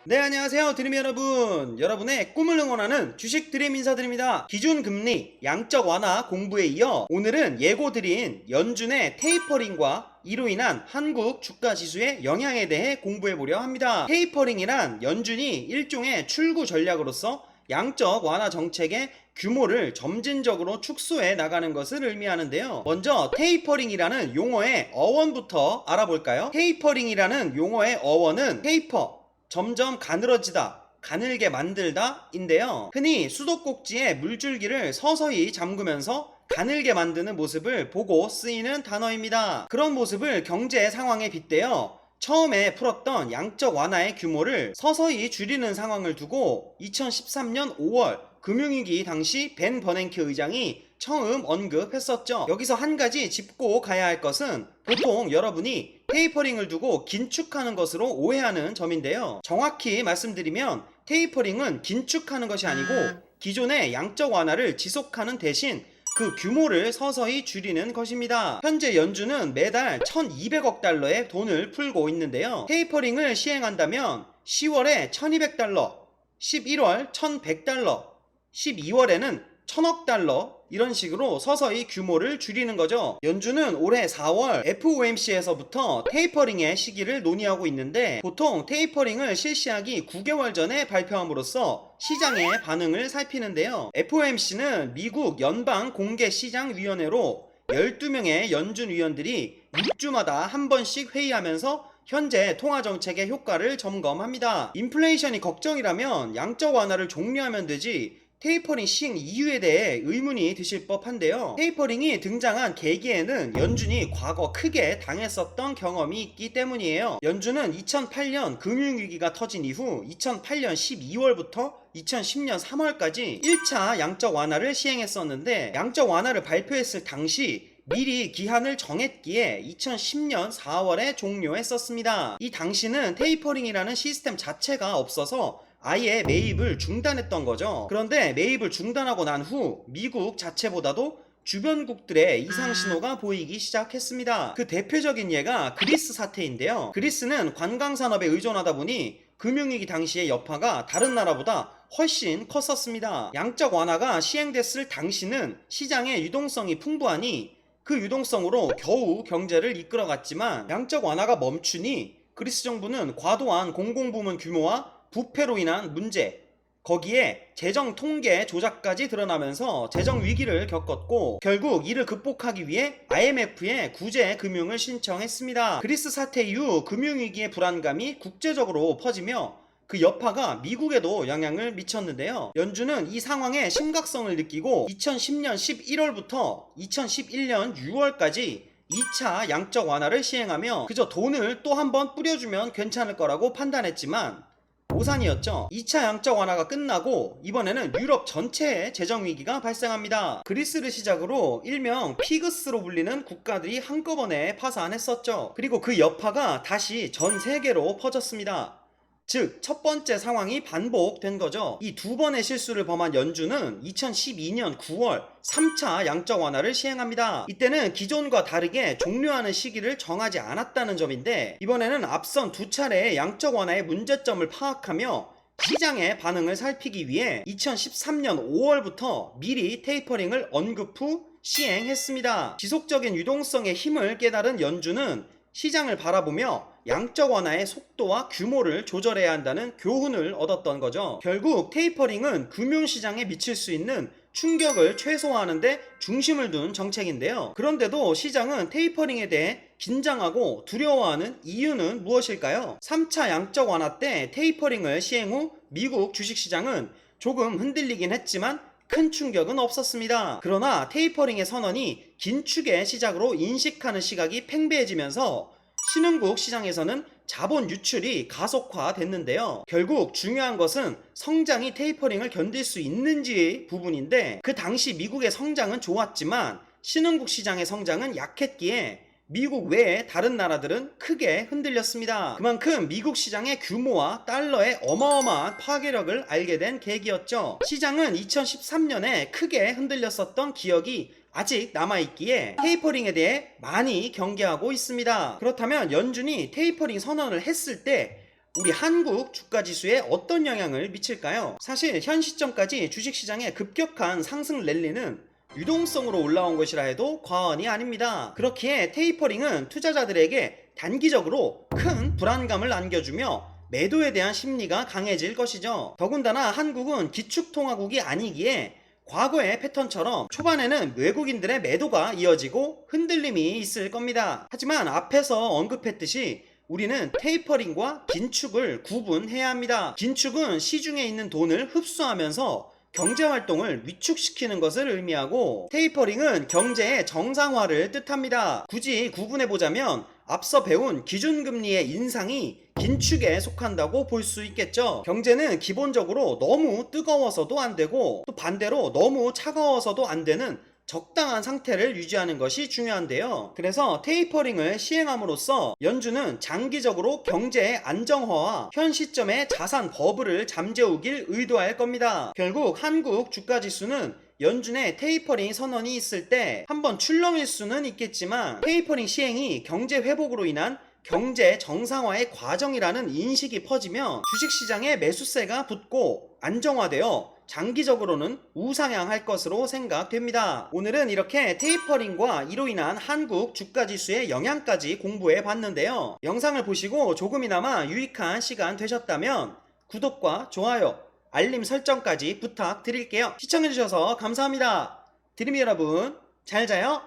네, 안녕하세요 드림 여러분. 여러분의 꿈을 응원하는 주식 드림 인사드립니다. 기준금리 양적 완화 공부에 이어 오늘은 예고드린 연준의 테이퍼링과 이로 인한 한국 주가지수의 영향에 대해 공부해보려 합니다. 테이퍼링이란 연준이 일종의 출구 전략으로서 양적 완화 정책의 규모를 점진적으로 축소해 나가는 것을 의미하는데요. 먼저 테이퍼링이라는 용어의 어원부터 알아볼까요? 테이퍼링이라는 용어의 어원은 테이퍼, 점점 가늘어지다, 가늘게 만들다 인데요. 흔히 수도꼭지의 물줄기를 서서히 잠그면서 가늘게 만드는 모습을 보고 쓰이는 단어입니다. 그런 모습을 경제 상황에 빗대어 처음에 풀었던 양적 완화의 규모를 서서히 줄이는 상황을 두고 2013년 5월 금융위기 당시 벤 버냉키 의장이 처음 언급했었죠. 여기서 한 가지 짚고 가야 할 것은 보통 여러분이 테이퍼링을 두고 긴축하는 것으로 오해하는 점인데요. 정확히 말씀드리면 테이퍼링은 긴축하는 것이 아니고 기존의 양적 완화를 지속하는 대신 그 규모를 서서히 줄이는 것입니다. 현재 연준은 매달 1200억 달러의 돈을 풀고 있는데요. 테이퍼링을 시행한다면 10월에 1200달러, 11월 1100달러, 12월에는 1000억 달러 이런 식으로 서서히 규모를 줄이는 거죠. 연준은 올해 4월 FOMC에서부터 테이퍼링의 시기를 논의하고 있는데 보통 테이퍼링을 실시하기 9개월 전에 발표함으로써 시장의 반응을 살피는데요. FOMC는 미국 연방공개시장위원회로 12명의 연준 위원들이 6주마다 한 번씩 회의하면서 현재 통화정책의 효과를 점검합니다. 인플레이션이 걱정이라면 양적 완화를 종료하면 되지 테이퍼링 시행 이유에 대해 의문이 드실 법한데요. 테이퍼링이 등장한 계기에는 연준이 과거 크게 당했었던 경험이 있기 때문이에요. 연준은 2008년 금융위기가 터진 이후 2008년 12월부터 2010년 3월까지 1차 양적 완화를 시행했었는데 양적 완화를 발표했을 당시 미리 기한을 정했기에 2010년 4월에 종료했었습니다. 이 당시는 테이퍼링이라는 시스템 자체가 없어서 아예 매입을 중단했던 거죠. 그런데 매입을 중단하고 난 후 미국 자체보다도 주변국들의 이상 신호가 보이기 시작했습니다. 그 대표적인 예가 그리스 사태인데요. 그리스는 관광산업에 의존하다 보니 금융위기 당시의 여파가 다른 나라보다 훨씬 컸었습니다. 양적 완화가 시행됐을 당시는 시장의 유동성이 풍부하니 그 유동성으로 겨우 경제를 이끌어갔지만 양적 완화가 멈추니 그리스 정부는 과도한 공공부문 규모와 부패로 인한 문제, 거기에 재정 통계 조작까지 드러나면서 재정 위기를 겪었고 결국 이를 극복하기 위해 IMF에 구제 금융을 신청했습니다. 그리스 사태 이후 금융위기의 불안감이 국제적으로 퍼지며 그 여파가 미국에도 영향을 미쳤는데요. 연준은 이 상황의 심각성을 느끼고 2010년 11월부터 2011년 6월까지 2차 양적 완화를 시행하며 그저 돈을 또 한 번 뿌려주면 괜찮을 거라고 판단했지만 오산이었죠. 2차 양적 완화가 끝나고 이번에는 유럽 전체에 재정 위기가 발생합니다. 그리스를 시작으로 일명 피그스로 불리는 국가들이 한꺼번에 파산했었죠. 그리고 그 여파가 다시 전 세계로 퍼졌습니다. 즉, 첫 번째 상황이 반복된 거죠. 이 두 번의 실수를 범한 연준은 2012년 9월 3차 양적 완화를 시행합니다. 이때는 기존과 다르게 종료하는 시기를 정하지 않았다는 점인데 이번에는 앞선 두 차례의 양적 완화의 문제점을 파악하며 시장의 반응을 살피기 위해 2013년 5월부터 미리 테이퍼링을 언급 후 시행했습니다. 지속적인 유동성의 힘을 깨달은 연준은 시장을 바라보며 양적 완화의 속도와 규모를 조절해야 한다는 교훈을 얻었던 거죠. 결국 테이퍼링은 금융시장에 미칠 수 있는 충격을 최소화하는 데 중심을 둔 정책인데요. 그런데도 시장은 테이퍼링에 대해 긴장하고 두려워하는 이유는 무엇일까요? 3차 양적 완화 때 테이퍼링을 시행 후 미국 주식시장은 조금 흔들리긴 했지만 큰 충격은 없었습니다. 그러나 테이퍼링의 선언이 긴축의 시작으로 인식하는 시각이 팽배해지면서 신흥국 시장에서는 자본 유출이 가속화됐는데요. 결국 중요한 것은 성장이 테이퍼링을 견딜 수 있는지 부분인데 그 당시 미국의 성장은 좋았지만 신흥국 시장의 성장은 약했기에 미국 외의 다른 나라들은 크게 흔들렸습니다. 그만큼 미국 시장의 규모와 달러의 어마어마한 파괴력을 알게 된 계기였죠. 시장은 2013년에 크게 흔들렸었던 기억이 아직 남아있기에 테이퍼링에 대해 많이 경계하고 있습니다. 그렇다면 연준이 테이퍼링 선언을 했을 때 우리 한국 주가지수에 어떤 영향을 미칠까요? 사실 현 시점까지 주식시장의 급격한 상승 랠리는 유동성으로 올라온 것이라 해도 과언이 아닙니다. 그렇기에 테이퍼링은 투자자들에게 단기적으로 큰 불안감을 안겨주며 매도에 대한 심리가 강해질 것이죠. 더군다나 한국은 기축통화국이 아니기에 과거의 패턴처럼 초반에는 외국인들의 매도가 이어지고 흔들림이 있을 겁니다. 하지만 앞에서 언급했듯이 우리는 테이퍼링과 긴축을 구분해야 합니다. 긴축은 시중에 있는 돈을 흡수하면서 경제활동을 위축시키는 것을 의미하고, 테이퍼링은 경제의 정상화를 뜻합니다. 굳이 구분해보자면 앞서 배운 기준금리의 인상이 긴축에 속한다고 볼 수 있겠죠. 경제는 기본적으로 너무 뜨거워서도 안 되고 또 반대로 너무 차가워서도 안 되는 적당한 상태를 유지하는 것이 중요한데요. 그래서 테이퍼링을 시행함으로써 연준은 장기적으로 경제의 안정화와 현 시점의 자산 버블을 잠재우길 의도할 겁니다. 결국 한국 주가지수는 연준의 테이퍼링 선언이 있을 때 한번 출렁일 수는 있겠지만 테이퍼링 시행이 경제 회복으로 인한 경제 정상화의 과정이라는 인식이 퍼지면 주식시장에 매수세가 붙고 안정화되어 장기적으로는 우상향할 것으로 생각됩니다. 오늘은 이렇게 테이퍼링과 이로 인한 한국 주가지수의 영향까지 공부해 봤는데요. 영상을 보시고 조금이나마 유익한 시간 되셨다면 구독과 좋아요, 알림 설정까지 부탁드릴게요. 시청해주셔서 감사합니다. 드림이 여러분, 잘 자요.